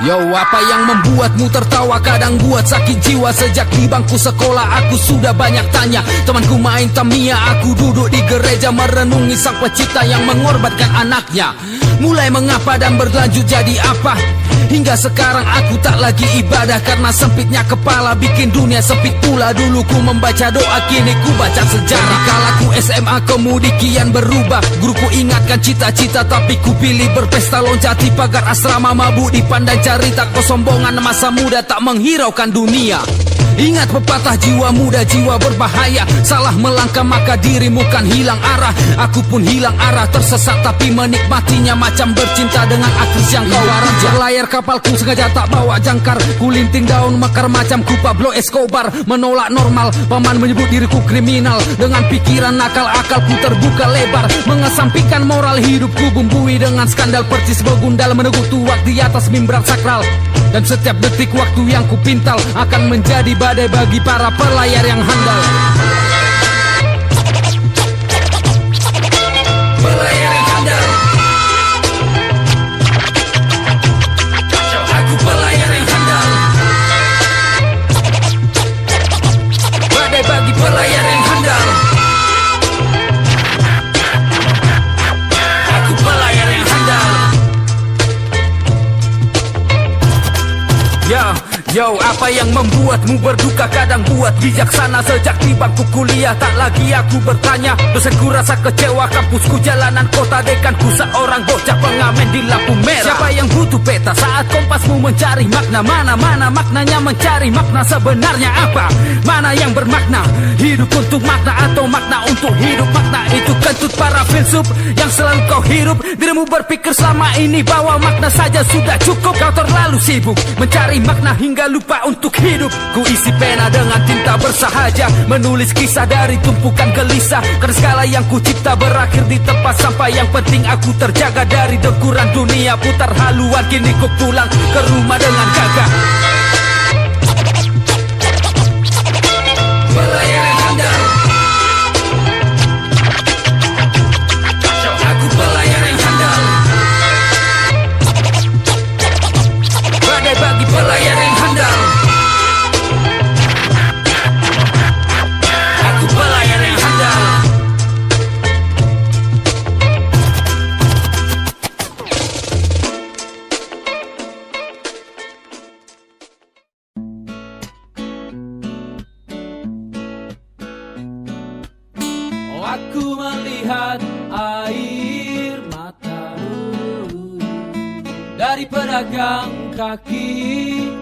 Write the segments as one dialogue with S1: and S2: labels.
S1: Yo, apa yang membuatmu tertawa kadang buat sakit jiwa. Sejak di bangku sekolah aku sudah banyak tanya. Temanku main Tamiya, aku duduk di gereja merenungi sang pencipta yang mengorbankan anaknya. Mulai mengapa dan berlanjut jadi apa, hingga sekarang aku tak lagi ibadah karena sempitnya kepala bikin dunia sempit pula. Dulu ku membaca doa, kini ku baca sejarah. Kala ku SMA kemudi kian berubah. Guruku ingatkan cita-cita tapi ku pilih berpesta loncati pagar asrama, mabuk dipandang cerita kesombongan masa muda tak menghiraukan dunia. Ingat pepatah jiwa muda jiwa berbahaya. Salah melangkah maka dirimu kan hilang arah. Aku pun hilang arah, tersesat tapi menikmatinya macam bercinta dengan aktris yang kau raja. Layar kapalku sengaja tak bawa jangkar. Kulinting daun mekar macam ku Pablo Escobar. Menolak normal, paman menyebut diriku kriminal. Dengan pikiran nakal akalku terbuka lebar. Mengesampingkan moral hidupku bumbui dengan skandal percis begundal meneguk tuak di atas mimbar sakral. Dan setiap detik waktu yang ku pintal akan menjadi badai bagi para pelayar yang handal. Pelayar yang handal. Aku pelayar yang handal. Badai bagi pelayar yang handal. Aku pelayar yang handal. Yo, apa yang membuatmu berduka kadang buat bijaksana. Sejak di bangku kuliah tak lagi aku bertanya. Dosenku rasa kecewa, kampusku jalanan kota, dekanku seorang bocah pengamen di lampu merah. Siapa yang butuh peta saat kompasmu mencari makna? Mana maknanya mencari makna sebenarnya apa? Mana yang bermakna? Hidup untuk makna atau makna untuk hidup? Makna itu kentut para filsuf yang selalu kau hirup. Dirimu berpikir selama ini bahwa makna saja sudah cukup. Kau terlalu sibuk mencari makna hingga lupa untuk hidup. Ku isi pena dengan tinta bersahaja, menulis kisah dari tumpukan gelisah. Karena segala yang ku cipta berakhir di tempat sampah. Yang penting aku terjaga dari dengkuran dunia. Putar haluan kini ku pulang ke rumah dengan gagah. Pelayar yang handal. Aku pelayar yang handal. Badai bagi pelayar yang handal. Aku pelayar yang handal. Oh, aku melihat air mata dari pedagang kaki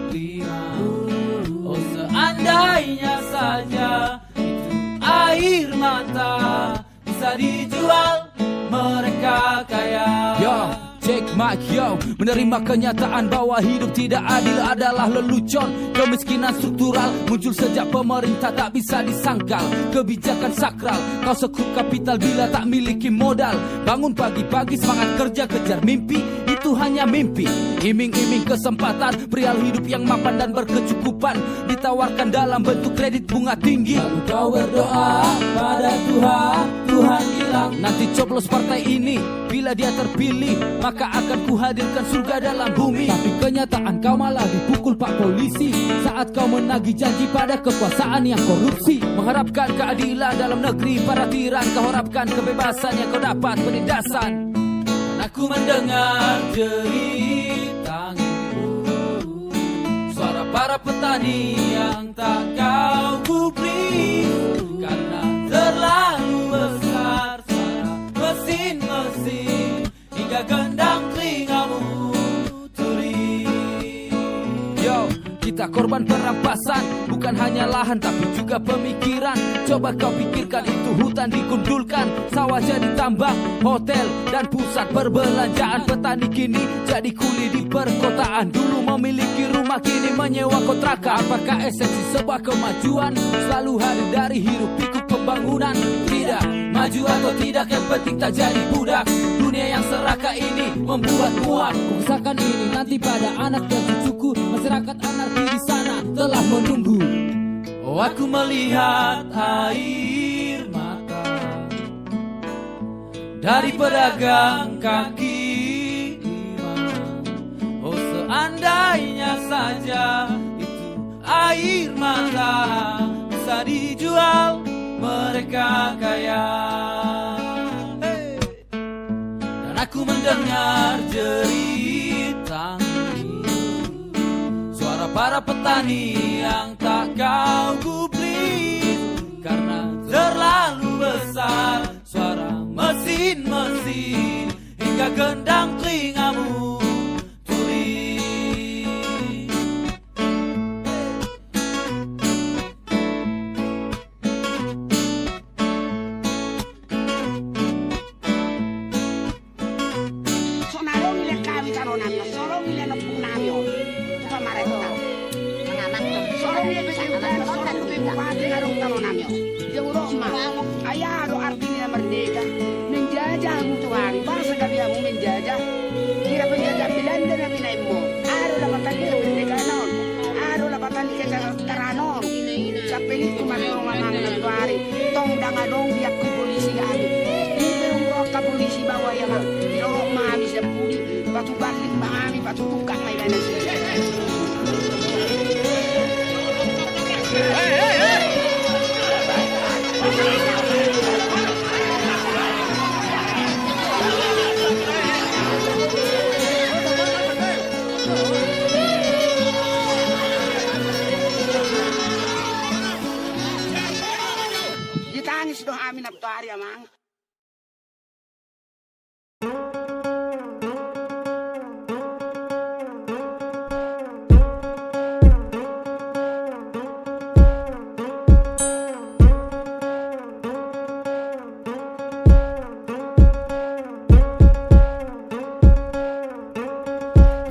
S1: lima. Oh, seandainya saja itu air mata bisa dijual, mereka kaya. Yo, check mic yo. Menerima kenyataan bahwa hidup tidak adil adalah lelucon. Kemiskinan struktural muncul sejak pemerintah tak bisa disangkal. Kebijakan sakral, kau sekup kapital bila tak miliki modal. Bangun pagi-pagi semangat kerja kejar mimpi, itu hanya mimpi. Iming-iming kesempatan, perihal hidup yang mapan dan berkecukupan ditawarkan dalam bentuk kredit bunga tinggi. Lalu kau berdoa pada Tuhan, Tuhan bilang nanti coblos partai ini, bila dia terpilih maka akan kuhadirkan surga dalam bumi. Tapi kenyataan kau malah dipukul pak polisi saat kau menagih janji pada kekuasaan yang korupsi. Mengharapkan keadilan dalam negeri para tiran, kau harapkan kebebasan yang kau dapat penindasan. Dan aku mendengar jerit tangis suara para petani yang tak kau publik karena terlalu besar suara mesin-mesin hingga gendang telingamu tuli. Yo, kita korban perampasan, bukan hanya lahan tapi juga pemikiran. Coba kau pikirkan itu hutan dikundulkan, sawah jadi tambang, hotel dan pusat perbelanjaan. Petani kini jadi kuli di perkotaan. Dulu memiliki rumah kini menyewa kontrakan. Apakah esensi sebuah kemajuan selalu hadir dari hiruk pikuk pembangunan? Tidak, maju atau tidak yang penting tak jadi budak. Dunia yang serakah ini membuat muak. Kerusakan ini nanti pada anak dan cucuku. Masyarakat anarki di sana telah menunggu. Oh, aku melihat air mata dari pedagang kaki Seandainya saja itu air mata bisa dijual, mereka kaya. Dan aku mendengar cerita suara para petani yang tak kau gubris, karena terlalu besar suara mesin-mesin hingga gendang telingamu tuli.
S2: Sonaro nile kami taronamyo, solo nile nopunamyo. Ito marekta. Solo nile besarkan, solo nile bupati ngarong taronamyo. Euroma, ayado artinya merdeka. Menjajah mutuhari, bangsa kabiamu menjajah. Kira penjajah Belanda na pinaimu. Aro lapatan kita merdeka non. Aro lapatan kita karanon. Sa pelit kumanong mamang nagtuari. Tong dangadong biak ku polisi kami. Ibang roka polisi bawa yang lorok mami sa puli. Batu balik mami, batu tukang may ganas. Ditangis doh amin abto hari amang.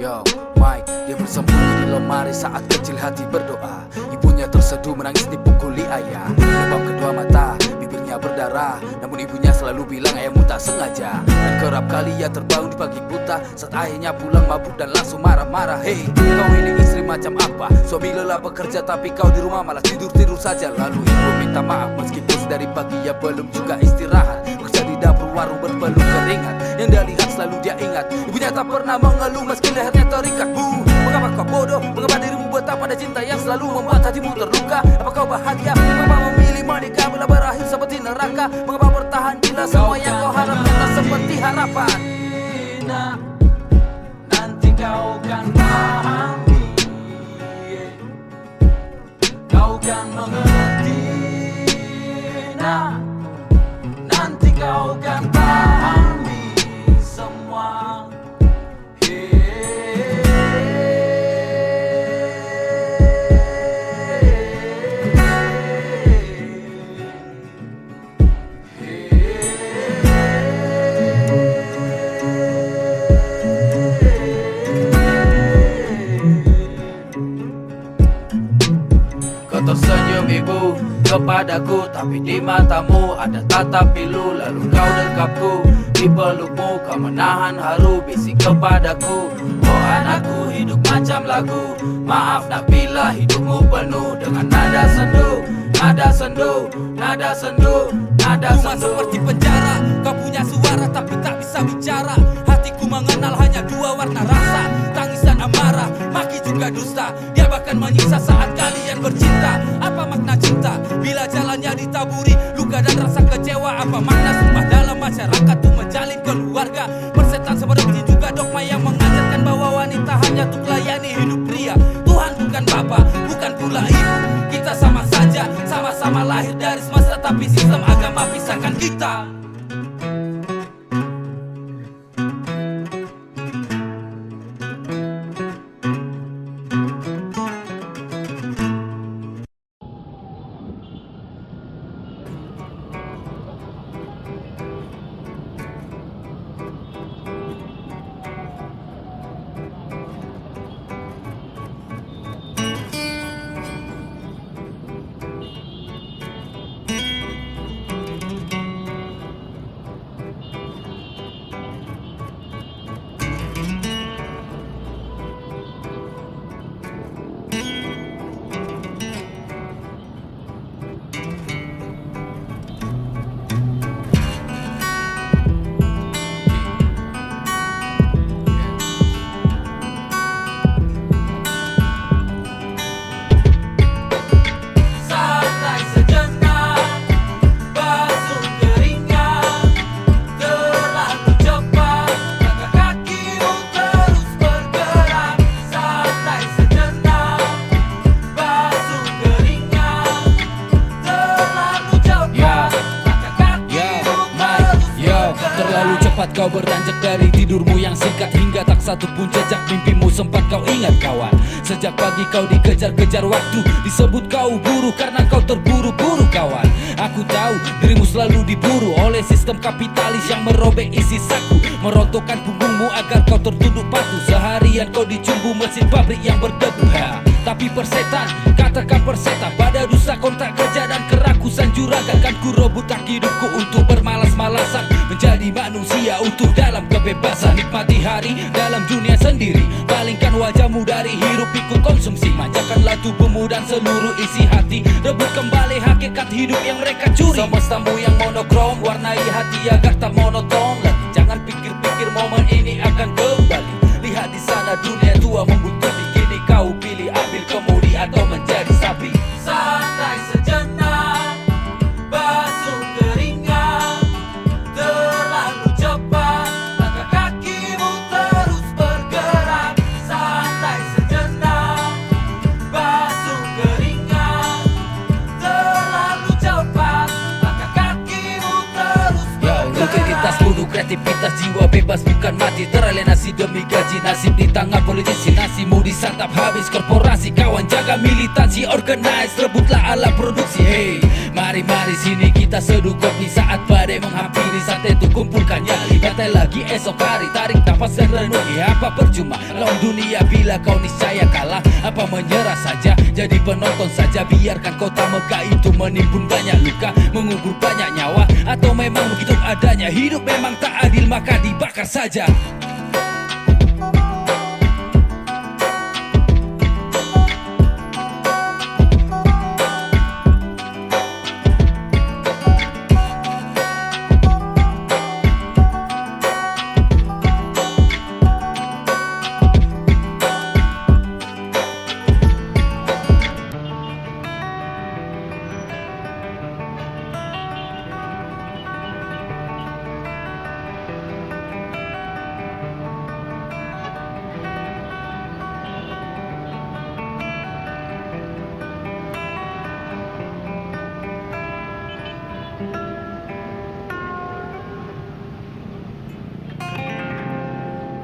S3: Yo, Mike, dia bersembunyi di lemari saat kecil hati berdoa. Ibunya terseduh menangis dipukuli ayah. Lebam kedua mata, bibirnya berdarah. Namun ibunya selalu bilang ayahmu tak sengaja. Dan kerap kali ia terbangun di pagi buta saat ayahnya pulang mabuk dan langsung marah-marah. Hey, kau ini istri macam apa? Suami lelah bekerja tapi kau di rumah malah tidur-tidur saja. Lalu ibu minta maaf meskipun dari pagi ia belum juga istirahat. Bekerja di dapur warung berpeluh keringat. Yang dia lihat selalu dia ingat. Ibunya tak pernah mengeluh meski lehernya terikat. Bu, mengapa kau bodoh? Mengapa dirimu betah pada cinta yang selalu membuat hatimu terluka? Apa kau bahagia? Mengapa memilih menikah bila berakhir seperti neraka? Mengapa bertahan bila semua yang kau harapkan tak seperti harapan?
S1: Nah, nanti kau kan pahami, kau kan mengerti. Nah, nanti kau kan pahami semua. Kau tersenyum ibu kepadaku, tapi di matamu ada tatap pilu. Lalu kau dekapku di pelukmu, kau menahan haru bisik kepadaku. Oh anakku, hidup macam lagu. Maaf nak bila hidupmu penuh dengan nada sendu, nada sendu, nada sendu, nada sendu. Rumah seperti penjara, kau punya suara tapi tak bisa bicara. Hatiku mengenal hanya dua warna rasa, tangisan amarah, maki juga dusta. Dia bahkan menyiksa saat kalian bercinta. Apa makna cinta bila jalannya ditaburi luka dan rasa kecewa? Apa makna sumpah dalam masyarakat tuh menjalin keluarga? Persetan seperti juga dogma yang mengajarkan bahwa wanita hanya untuk layani hidup pria. Tuhan bukan bapa, bukan pula ibu. Kita sama saja, sama-sama lahir dari semesta, tapi sistem agama pisahkan kita. Sempat kau beranjak dari tidurmu yang singkat, hingga tak satu pun jejak mimpimu sempat kau ingat kawan. Sejak pagi kau dikejar-kejar waktu, disebut kau buruh karena kau terburu-buru kawan. Aku tahu dirimu selalu diburu oleh sistem kapitalis yang merobek isi saku, merontokkan punggungmu agar kau tertunduk patuh. Seharian kau dicumbu mesin pabrik yang berdebu. Tapi persetan, katakan persetan, pada dusta kontrak kerja dan kerakusan juragan, kan ku rebutkan hidupku untuk bermalas-malasan, menjadi manusia utuh dalam kebebasan. Nikmati hari dalam dunia sendiri, palingkan wajahmu dari hiruk pikuk konsumsi. Manjakanlah tubuhmu dan seluruh isi hati, rebut kembali hakikat hidup yang mereka curi. Semestamu yang monokrom, warnai hati agar tak monoton lagi. Jangan pikir-pikir momen ini akan kembali. Lihat di sana dunia tua membutuhkan, kini kau pilih ambil kemudi atau menjadi sapi. Santai sejenak, basuh keringat, terlalu cepat langkah kakimu terus bergerak. Santai sejenak, basuh keringat, terlalu cepat langkah kakimu terus bergerak. Rutinitas bunuh kreativitas, jiwa bebas bukan mati, teralienasi demi gaji. Nasib di tangan politisi, nasimu disantap habis korporasi. Kawan jaga militansi, organize, rebutlah alat produksi. Hey, mari-mari sini kita seduh kopi saat badai menghampiri. Santai tuh kumpulkan nyali, bantai lagi esok hari, tarik nafas dan renungi. Apa percuma lawan dunia bila kau niscaya kalah? Apa menyerah saja, jadi penonton saja? Biarkan kota megah itu menimbun banyak luka, mengubur banyak nyawa. Atau memang begitu adanya, hidup memang tak adil maka dibakar saja.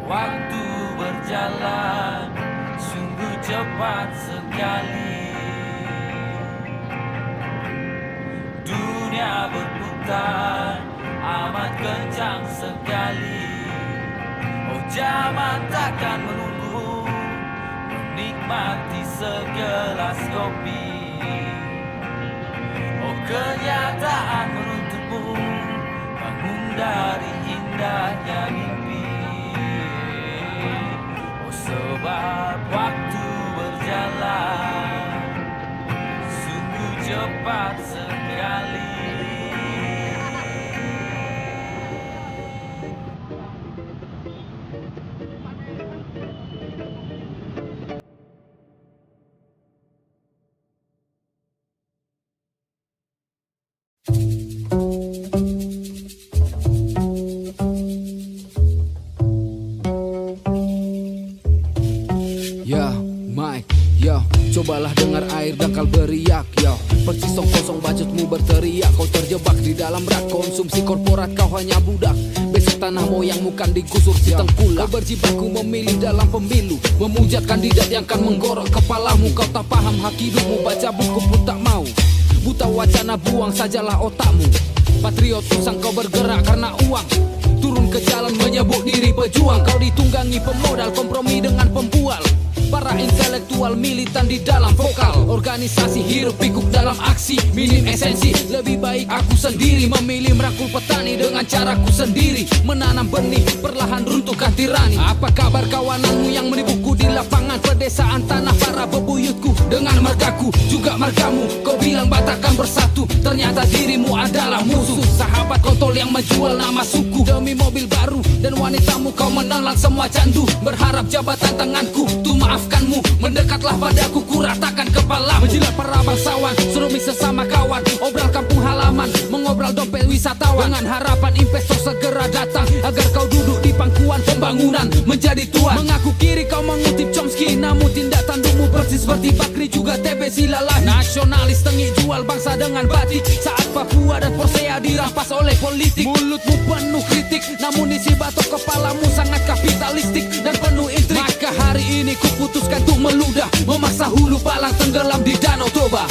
S1: Waktu berjalan sungguh cepat sekali, dunia berputar amat kencang sekali. Oh zaman takkan menunggu, menikmati segelas kopi. Oh kenyataan menuntutmu, bangun dari indahnya mimpi. Sebab waktu berjalan sungguh cepat sekali.
S3: Cobalah dengar air dangkal beriak, yo. Persis kosong bacotmu berteriak. Kau terjebak di dalam rak konsumsi korporat, kau hanya budak. Besok tanah moyangmu kan digusur si tengkulak. Kau berjibaku memilih dalam pemilu, memuja kandidat yang kan menggorok kepalamu. Kau tak paham hak hidupmu, baca buku pun tak mau. Buta wacana, buang sajalah otakmu. Patriot usang kau bergerak karena uang, turun ke jalan menyebut diri pejuang. Kau ditunggangi pemodal, kompromi dengan pembual. Para intelektual militan di dalam vokal, organisasi hirup pikuk dalam aksi, minim esensi. Lebih baik aku sendiri memilih merangkul petani dengan caraku sendiri, menanam benih perlahan runtuhkan tirani. Apa kabar kawananmu yang menipuku di lapangan pedesaan tanah para bebuyutku dengan margaku juga margamu? Kau bilang Batakkan bersatu, ternyata dirimu adalah musuh. Sahabat kontol yang menjual nama suku demi mobil baru dan wanitamu, kau menelan semua candu berharap jabatan tanganku tuh maafkanmu. Mendekatlah padaku, kuratakan kepala, menjilat para bangsawan, serumi sesama kawan, obral kampung halaman, mengobral dompet wisatawan, dengan harapan investor segera datang agar kau duduk di pangkuan pembangunan menjadi tuan. Mengaku kiri kau mengutip Chomsky, namun tindak tandukmu persis seperti Bakri juga TB Silalahi. Nasionalis tengik jual bangsa dengan batik saat Papua dan Persea dirampas oleh politik. Mulutmu penuh kritik politik, namun isi batok kepalamu sangat kapitalistik dan penuh intrik. Maka hari ini ku putuskan untuk meludah, memaksa hulu balang tenggelam di Danau Toba.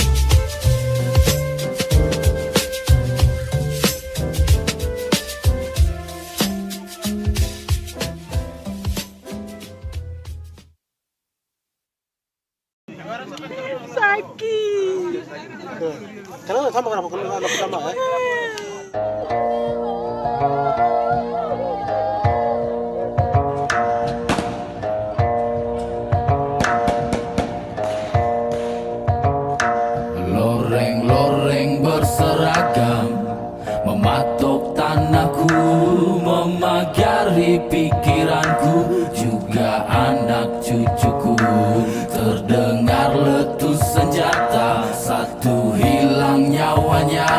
S4: Kenapa sama kenapa pertama ya?
S3: Loreng-loreng berseragam mematok tanahku, memagari pikiranku, juga anak cucuku. Terdengar letus senjata, satu hilang nyawanya.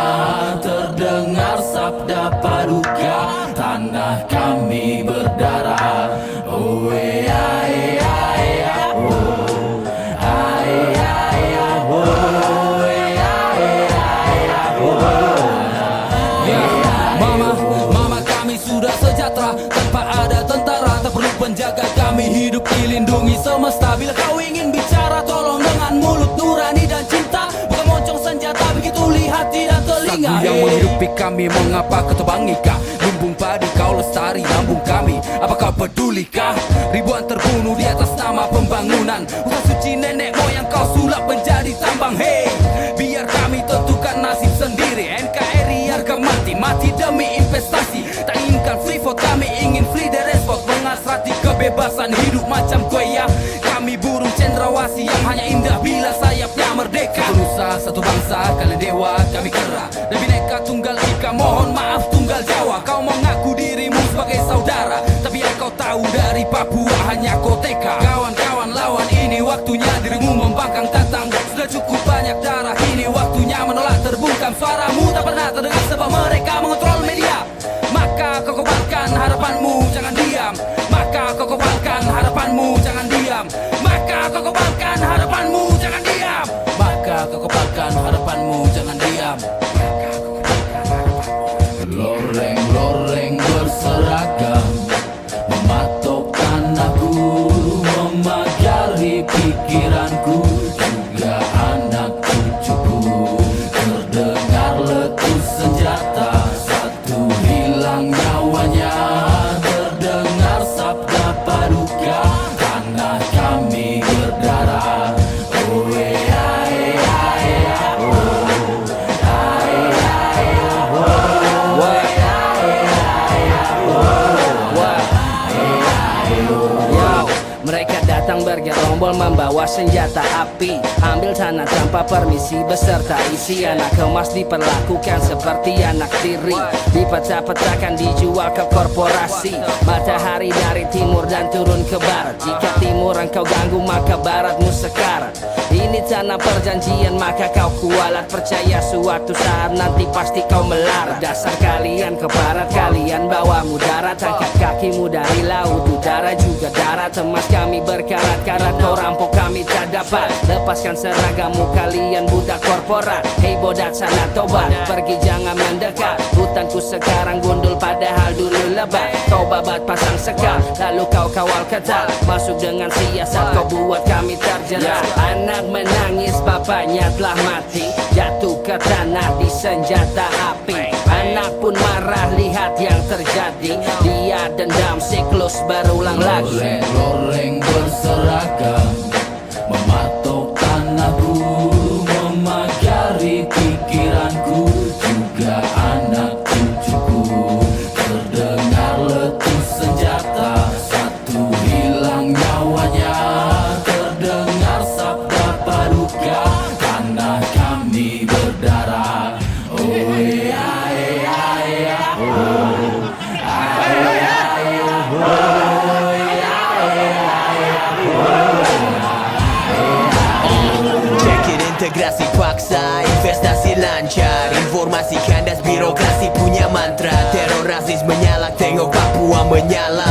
S3: Terdengar sabda paduka, tanah kami berdarah. Oh ya ya ya, oh ay ay oh ya ya ya, oh. Mama kami sudah sejahtera, tanpa ada tentara, tak perlu penjaga. Kami hidup dilindungi semesta. Bila kau ingin bicara, tolong dengan mulut nurani dan cinta, bukan moncong senjata begitu lihat dan telinga. Sagu yang menghidupi kami, mengapa kau terbangikah? Lumbung padi kau lestari lambung kami, apa kau pedulikah? Ribuan terbunuh di atas nama pembangunan, hutan suci nenek moyang kau sulap menjadi tambang. Hey, biar kami tentukan nasib sendiri. NKRI harga mati, mati demi investasi. Tak inginkan free vote, kami ingin free the respect. Mengasrati kebebasan hidup macam kue ya. Kami burung cendrawasih yang hanya indah bila sayapnya merdeka. Satu nusa, satu bangsa, kalian dewa, kami kera. Dan bineka tunggal ika, mohon maaf tunggal Jawa. Kau mengaku dirimu sebagai saudara, tapi yang kau tahu dari Papua hanya koteka. Kawan-kawan lawan, ini waktunya dirimu membangkang tantang. Sudah cukup banyak darah, ini waktunya menolak terbungkam. Suaramu tak pernah terdengar sebab mereka mengontrol media. Maka kau kobarkan harapanmu, jangan diam. Maka kau kobarkan harapanmu, jangan diam. Maka kau kobarkan harapanmu, jangan diam. Maka kau kobarkan harapanmu, jangan diam. Loreng-loreng berseragam mematok tanahku, memagari pikiranku, juga anak cucuku. Terdengar letus senjata, satu hilang nyawanya. Terdengar sabda paduka, tanah kami berdarah. Oh ya ya ya, oh ay ay oh ya ya ya, oh. Mereka datang bergerombol membawa senjata api, ambil tanah tanpa permisi beserta isi. Anak emas diperlakukan seperti anak tiri, dipecah-pecahkan dijual ke korporasi. Matahari dari timur dan turun ke barat, jika timur engkau ganggu maka baratmu sekarat. Ini tanah perjanjian maka kau kualat, percaya suatu saat nanti pasti kau melarat. Dasar kalian ke barat, kalian bawa mudarat. Angkat kakimu dari laut, udara juga darat. Emas kami berkarat-karat, kau rampok kami tak dapat. Lepaskan seragamu, kalian budak korporat. Hei bodat sana tobat, pergi jangan mendekat. Hutanku sekarang gundul padahal dulu lebat. Kau babat pasang sekat, lalu kau kawal ketat. Masuk dengan siasat, kau buat kami terjerat. Anak menangis, bapaknya telah mati, jatuh ke tanah di senjata api. Anak pun marah lihat yang terjadi, dia dendam siklus berulang lagi. Loreng berseragam mematok tanahku, memagari pikiranku, juga anak cucuku. Terdengar letus senjata, satu hilang nyawanya. Terdengar sabda paduka, tanah kami berdarah. Oh ya ya ya, oh ay ay oh ya ya
S5: Cekin integrasi paksa, investasi lancar, informasi kandas birokrasi punya mantra. Teror rasis menyala, tengok Papua menyala.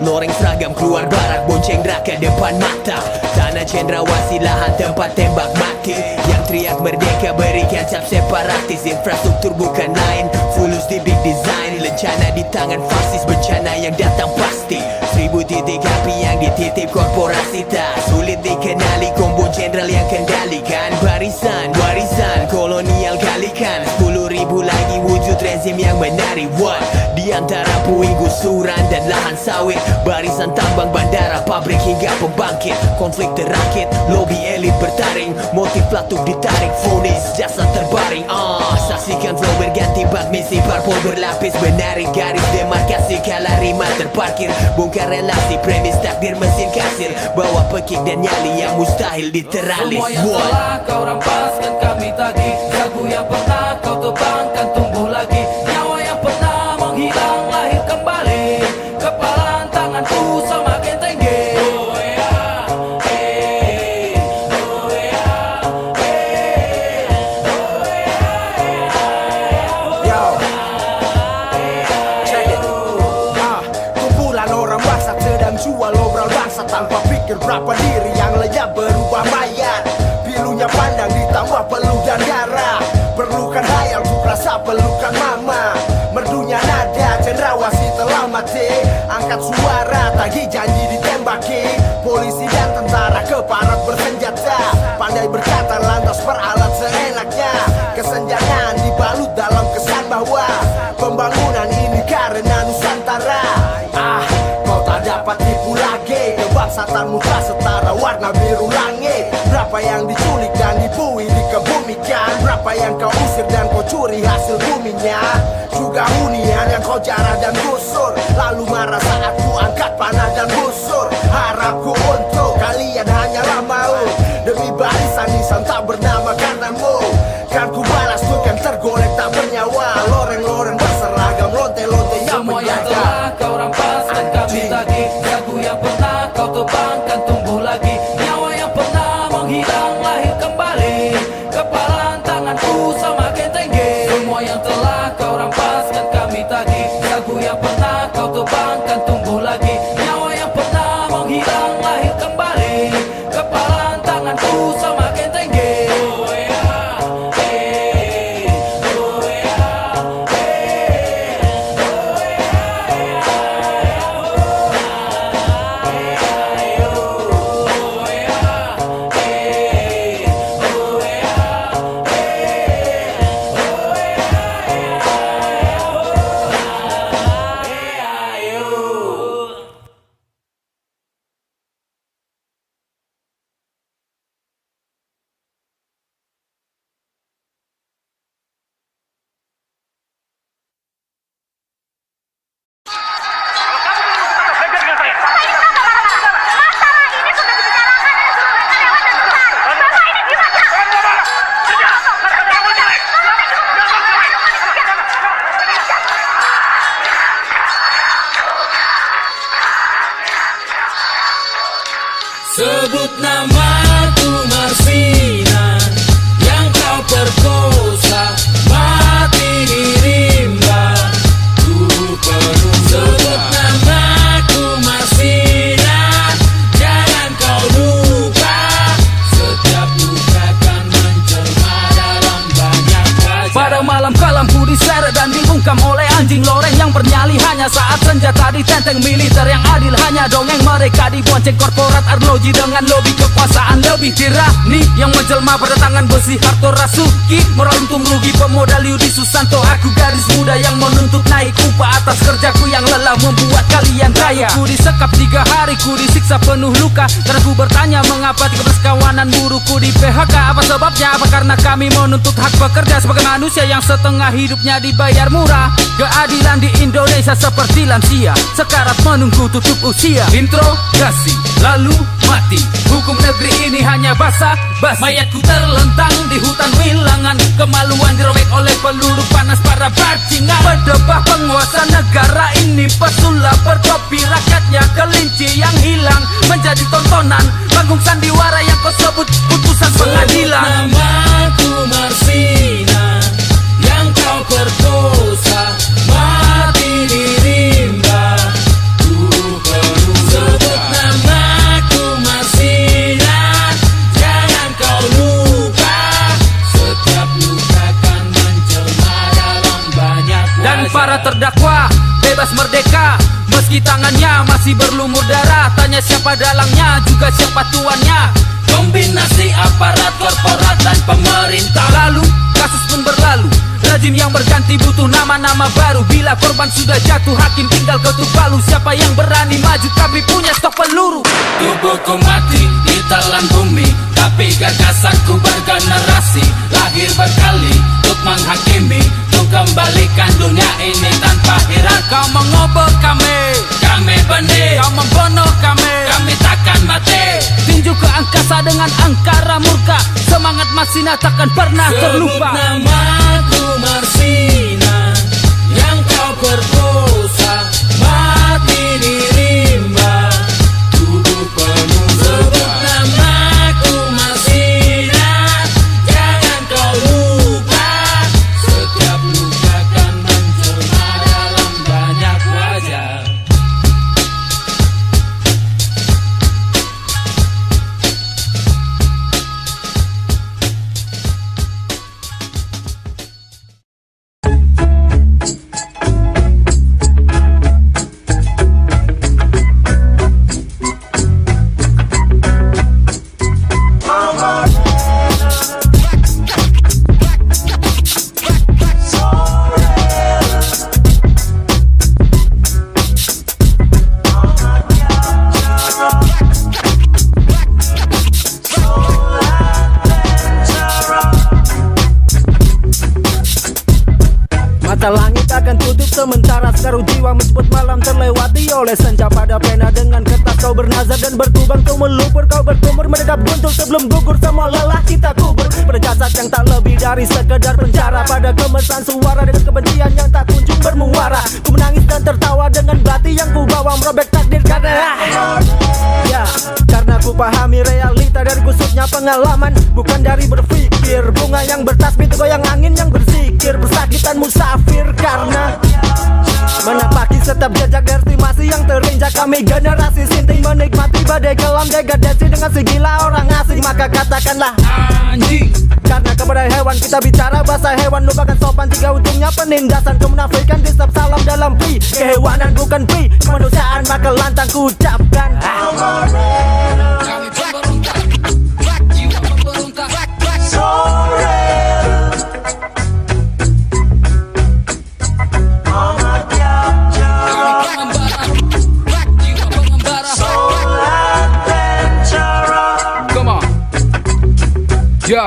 S5: Loreng seragam keluar barak, bonceng raka depan mata. Tanah cendrawasih lahan tempat tembak mati. Yang teriak merdeka berikan cap separatis. Infrastruktur bukan lain, fulus di big design. Lencana di tangan fasis, bencana yang datang pasti. 1000 titik api yang dititip korporasi. Tak sulit dikenali, kombo jenderal yang kendalikan. Barisan, warisan kolonial kalikan. 10.000 lagi wujud rezim yang menari. What? Di antara puing gusuran dan lahan sawit, barisan tambang, bandara, pabrik hingga pembangkit. Konflik terakit, lobby elit bertaring. Motif pelatuk ditarik, vonis jasa terbaring. Saksikan flow berganti bak, misi parpol berlapis. Menarik garis demarkasi kala rima terparkir. Bongkar relasi, premis takdir mesin kasir. Bawa pekik dan nyali yang mustahil diteralis.
S1: Semua yang telah kau rampaskan kami tagih. Lagu yang pernah kau tebangkan tumbuh lagi. Nyawa yang pernah menghilang lahir kembali. Kepalan tanganku semakin tinggi. Oh yeah, hey. Oh yeah, hey. Oh yeah.
S6: Yo, check it. Kumpulan orang bangsat sedang jual obral bangsa tanpa pikir berapa diri yang lenyap berubah mayat. Pilunya pandang ditambah peluh dan darah. Perlukan hayal untuk rasa pelukan mama. Merdunya nada cendrawasih telah mati. Angkat suara tagih janji ditembaki. Polisi dan tentara keparat bersenjata. Pandai berkata lantas peralat seenaknya. Kesenjangan dibalut dalam kesan bahwa pembangunan ini karena Nusantara. Kau tak dapat tipu lagi. Kebangsatanmu tak setara warna biru langit. Berapa yang diculik dan dibui dikebumikan. Berapa yang kau usir dan kau curi hasil buminya. Juga hunian yang kau jarah dan gusur. Lalu marah saat ku angkat panah dan busur. Harapku untuk kalian hanyalah maut. Demi barisan nisan tak bernama karenamu. Kan ku balas tuh kan tergolek tak bernyawa. Loreng-loreng berseragam lonte-lonte yang
S1: Semua yang
S6: menjaga.
S1: telah kau rampaskan kami tagih. Lagu yang pernah kau tebangkan tumbuh lagi. Nyawa yang pernah menghilang lahir kembali. Kepalan tanganku semakin tinggi. Semua yang telah kau rampaskan kami tagih. Lagu yang pernah kau tebangkan tumbuh lagi. Nyawa yang pernah menghilang lahir kembali. Kepalan tanganku semakin tinggi. Oh yeah, hey. Oh yeah, hey. Oh Sebut namaku Marsina yang kau perkosa, mati di rimba ku penuh. Sebut namaku Marsina, jangan kau lupa. Setiap luka kan menjelma dalam banyak wajah. Pada malam kelam ku diseret dan dibungkam oleh anjing loreng yang bernyali. Hanya saat senjata ditenteng militer yang adil. Hanya dongeng mereka dibonceng korporat arloji dengan lobi kekuasaan lebih tirani yang menjelma pada tangan besi Harto Rasuki. Moral untung rugi pemodal Yudi Susanto. Aku gadis muda yang menuntut naik upah atas kerjaku yang lelah membuat kalian kaya. Ku disekap 3 hari, ku disiksa penuh luka. Karena ku bertanya mengapa 13 kawanan buruhku di PHK. Apa sebabnya? Apa karena kami menuntut hak pekerja sebagai manusia yang setengah hidupnya dibayar murah. Keadilan di Indonesia seperti lansia, sekarat menunggu tutup usia. Interogasi lalu mati, hukum negeri ini hanya basa-basi. Mayatku terlentang di hutan wilangan, kemaluan dirobek oleh peluru panas para bajingan. Berdebah penguasa negara ini, pesulap bertopi rakyatnya kelinci yang hilang menjadi tontonan. Panggung sandiwara yang kau sebut putusan pengadilan. Namaku Marsina yang kau perkosa, mati di rimba ku kita bebas merdeka. Meski tangannya masih berlumur darah, tanya siapa dalangnya, juga siapa tuannya. Kombinasi aparat, korporat, dan pemerintah. Lalu kasus pun berlalu, rejim yang berganti butuh nama-nama baru. Bila korban sudah jatuh, hakim tinggal ketuk palu. Siapa yang berani maju tapi punya stok peluru? Tubuhku mati ditelan bumi, tapi gagasanku bergenerasi. Lahir berkali untuk menghakimi, untuk kembalikan dunia ini tanpa hiraukan. Kau mengobor kami benih. Kau membunuh kami takkan mati. Tinju ke angkasa dengan angkara murka, semangat Marsina takkan pernah terlupa. Sebut namaku Marsina, yang kau perkosa, mati di rimba, tubuh penuh luka. Sebut namaku Marsina, jangan kau lupa, setiap luka kan menjelma dalam banyak wajah.
S6: Mata langit akan tutup sementara sekarang jiwa menyebut malam terlewati oleh senja. Pada pena dengan kertas kau bernazar dan berkubang, kau melupur, kau berkumur menedap guntur sebelum gugur semua lelah kita kubur. Pada jasad yang tak lebih dari sekedar penjara, pada kemesan suara dengan kebencian yang tak kunjung bermuara. Ku menangis dan tertawa dengan bati yang ku bawa, merobek takdir karena ya, karena ku pahami realita dari kusutnya pengalaman, bukan dari berpikir. Bunga yang bertasbih goyang angin yang berzikir, bersakitan musafir karena menapaki setiap jejak estimasi yang terinjak. Kami generasi sinting menikmati badai kelam degradasi dengan segila orang asing. Maka katakanlah anjing, karena kepada hewan kita bicara bahasa hewan. Lupakan sopan jika ujungnya penindasan. Kemunafikan di setiap salam dalam pri kehewanan bukan pri kemanusiaan. Maka lantang ku ucapkan
S1: Kami pemberontak, jiwa pemberontak, ya,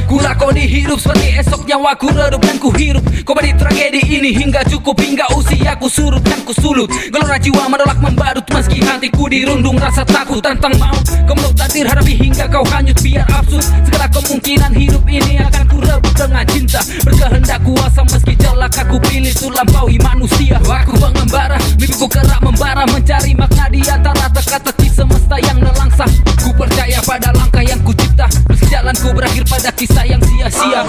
S1: ku lakoni hidup seperti esok nyawaku redup dan ku hirup. Komedi tragedi ini hingga cukup, hingga usiaku surut dan ku sulut. Gelora jiwa menolak membadut meski hatiku dirundung rasa takut tentang maut. Kemeluk takdir hadapi hingga kau hanyut biar absurd. Segala kemungkinan hidup ini akan ku rebut dengan cinta. Berkehendak kuasa meski celaka ku pilih tu lampaui manusia. Aku pengembara, mimpiku kerak membara, mencari makna di antara teka-teki semesta yang nelangsa. Ku percaya pada langkah yang ku cipta, meski jalanku berakhir pada kisah yang sia-sia.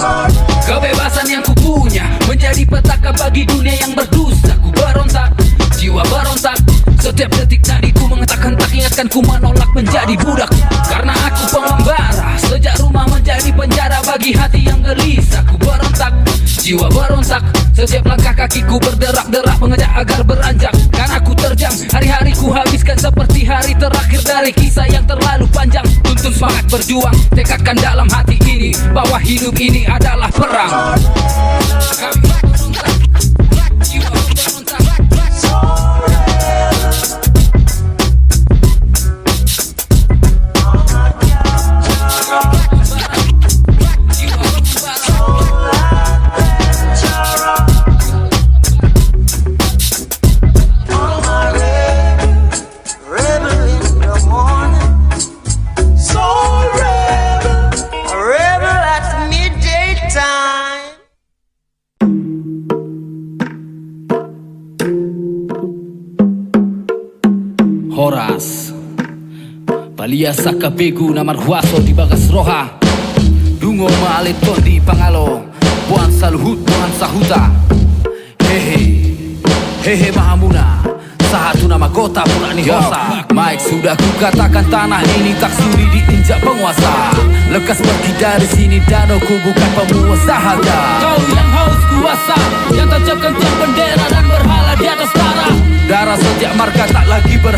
S1: Kebebasan yang ku punya menjadi petaka bagi dunia yang berdosa. Ku berontak, jiwa berontak, setiap detik nadiku menghentak-hentak ingatkan ku menolak menjadi budak. Karena aku pengembara, sejak rumah menjadi penjara bagi hati yang gelisah. Ku berontak, jiwa berontak, setiap langkah kakiku berderak-derak mengajak agar beranjak. Karena aku terjang, hari-hari ku habiskan seperti hari terakhir dari kisah yang terlalu panjang. Tuntun semangat berjuang, tekadkan dalam hati ini bahwa hidup ini adalah perang. Kami berontak, jiwa berontak. Horas Balia saka begu namar huaso di bagas roha Dungo maale tondi pangalo Puan saluhut puan sahuta Hehe mahamuna Satu nama kota purani hosa Mike sudah ku katakan tanah ini tak sudi diinjak penguasa. Lekas pergi dari sini danau ku bukan penguasa harga. Kau yang haus kuasa, yang tancapkan tiang bendera dan berharga.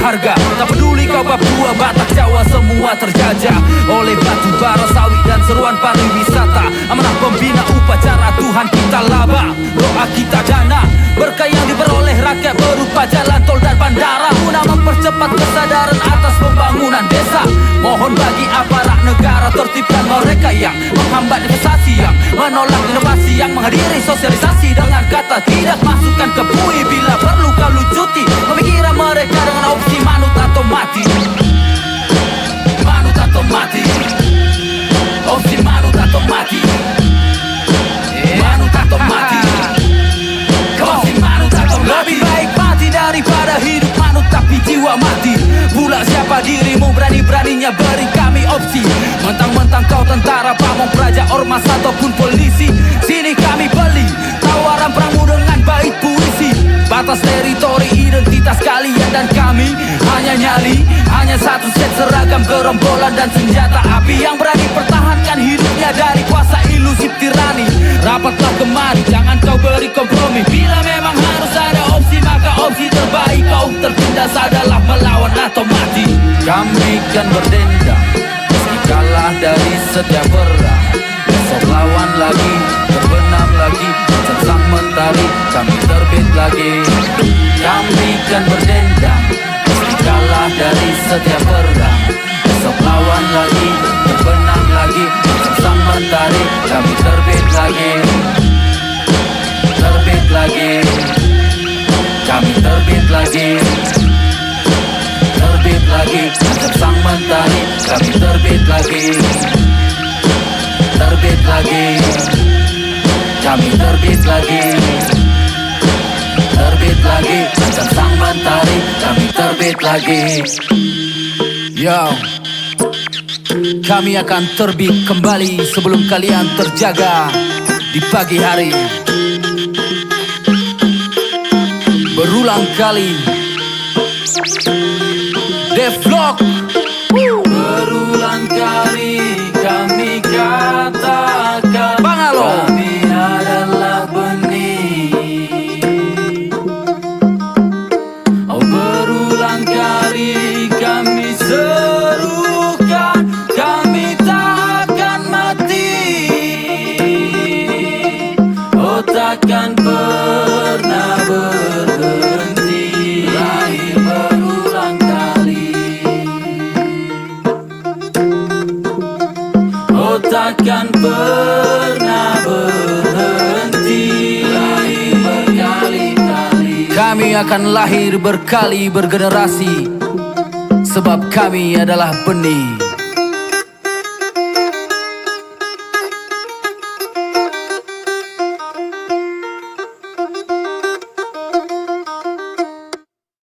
S1: berharga. Tak peduli kau Papua, Batak, Jawa, semua terjajah oleh batu bara, sawit dan seruan pariwisata. Amanah pembina upacara Tuhan kita laba, doa kita dana, berkah yang diperoleh rakyat berupa jalan tol dan bandara, guna mempercepat kesadaran atas pembangunan desa. Mohon bagi aparat negara tertibkan mereka yang menghambat investasi, yang menolak inovasi, yang menghadiri sosialisasi dengan kata tidak. Masukkan ke bui bila perlu kau lucuti pemikiran mereka dengan opsi manut atau mati. Manut atau mati. Opsi manut atau mati. Manut atau mati. Opsi manut atau mati. Lebih baik mati daripada hidup manut tapi jiwa mati. Pula siapa dirimu berani-beraninya beri kami opsi? Mentang-mentang kau tentara, pamong, praja, ormas ataupun polisi, sini kami beli tawaran perangmu dengan bait puisi. Batas teritori identitas kalian dan kami hanya nyali, hanya satu set seragam, gerombolan dan senjata api yang berani pertahankan hidupnya dari kuasa ilusif tirani. Rapatlah kemari, jangan kau beri kompromi. Bila memang harus ada opsi, maka opsi terbaik kau tertindas adalah melawan atau mati. Kami kan berdendam meski kalah dari setiap perang. Besok lawan lagi, terbenam lagi, macam sang mentari kami terbit lagi. Kami kan berdendam meski kalah dari setiap perang. Besok lawan lagi, terbenam lagi, macam sang mentari kami terbit lagi. Terbit lagi, kami terbit lagi. Terbit lagi, macam sang mentari kami terbit lagi. Terbit lagi, kami terbit lagi. Terbit lagi, macam sang mentari kami terbit lagi. Yo, kami akan terbit kembali sebelum kalian terjaga di pagi hari. Berulang kali Devlog. Berulang kali kami katakan Bangalo, kami adalah benih. Oh, berulang kali kami serukan, kami takkan mati. Oh, takkan pernah berhenti. Lahir berulang kali. Oh, takkan pernah berhenti. Lahir berkali-kali. Kami akan lahir berkali bergenerasi, sebab kami adalah benih.